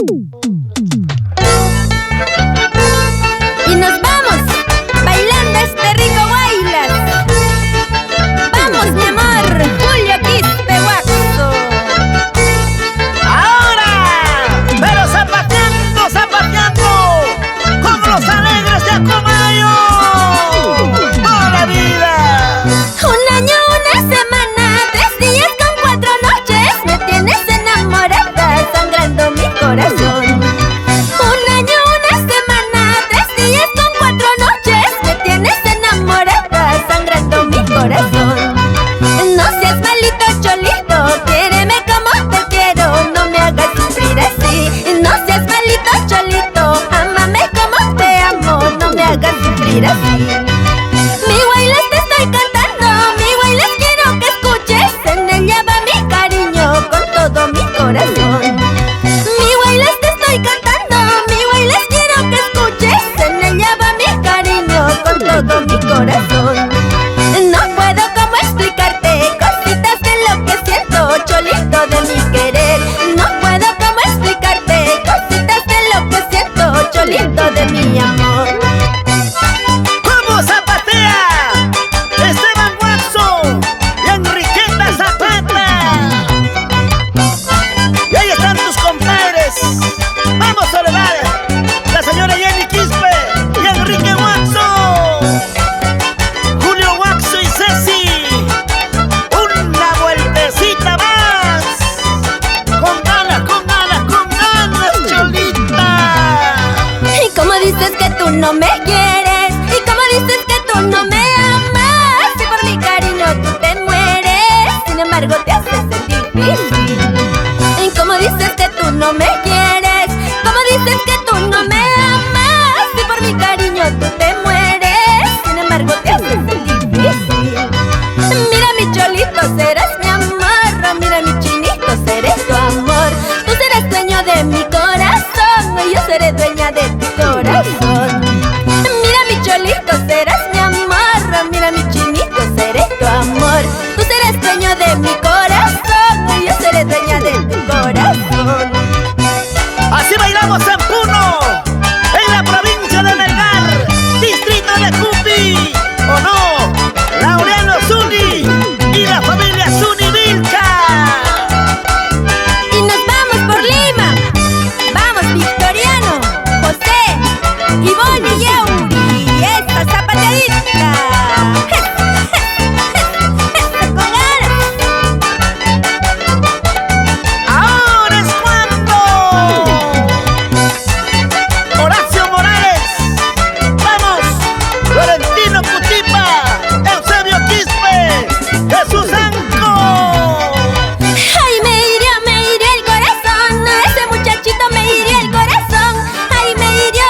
Y nos vamos bailando este rico bailas. Vamos, mi amor, Julio Quispe Guaxo. Ahora, pero zapateando, zapateando, como los alegres de Acomayo. ¡Toda vida! Un año, una semana, 3 días con 4 noches. Me tienes enamorada, sangrando mi corazón. Un año, una semana, 3 días con 4 noches. Me tienes enamorada, sangrando mi corazón. No seas malito, cholito, quiéreme como te quiero, no me hagas sufrir así. No seas malito, cholito, ámame como te amo, no me hagas sufrir así. Mi Guaylas te estoy cantando, mi Guaylas quiero que escuches, en ella va mi cariño con todo mi corazón. Mi Guaylas te estoy cantando, mi Guaylas quiero que escuches, en ella va mi cariño con todo mi corazón. No puedo como explicarte cositas de lo que siento, cholito de mi querer. No puedo como explicarte cositas de lo que siento, cholito de mi amor. ¿Cómo zapatea Esteban Guaxo y Enriqueta Zapata? Y ahí están tus compadres. Vamos, Soledad, la señora Jenny Quispe y Enrique Guaxo, Julio Guaxo y Ceci. Una vueltecita más. Con ganas, con ganas, con ganas, cholita. Y como dices que tú no me quieres, y como dices que tú no me amas, y por mi cariño tú te mueres, sin embargo te haces el difícil. Y como dices que tú no me quieres, como dices que tú no me amas, y por mi cariño tú te mueres, sin embargo te haces el difícil. Mira mi cholito, serás mi amor, mira mi chinito, seré tu amor. Tú serás dueño de mi corazón, y yo seré dueña de tu corazón. Mira mi cholito, serás mi amor, mira mi chinito, seré tu amor. Tú serás dueño de mi corazón, y yo seré dueña de tu corazón. Así bailamos en Puno, en la provincia de Melgar, distrito de Cupi, ¿o no? Laureano Zuni y la familia Zuni Vilca. Y nos vamos por Lima. Vamos, Victoriano, José, Ivonne y Yauri. Esta zapateadita. Con ganas. Ahora es cuando Horacio Morales, vamos, Florentino Cutipa, Eusebio Quispe, Jesús Anco. Ay, me hirió el corazón. Ese muchachito me hirió el corazón. Ay, me hirió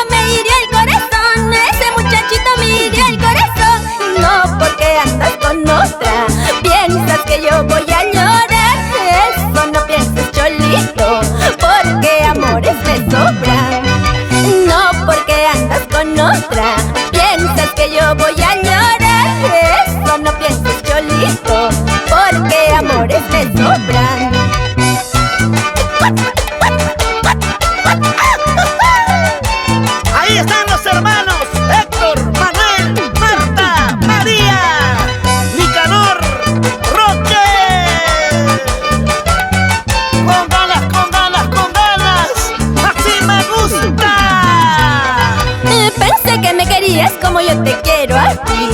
el corazón. Ese muchachito me hirió el corazón. No, porque andas con otra, piensas que yo voy a llorar. Eso no pienses, cholito, porque amores me sobran. No, porque andas con otra, piensas que yo voy a llorar. Eso no pienses, cholito, porque amores me sobran. Ahí están los hermanos Héctor, Manuel, Marta, María, Nicanor, Roque. Con ganas, con ganas, con ganas, así me gusta. Pensé que me querías como yo te quiero a ti.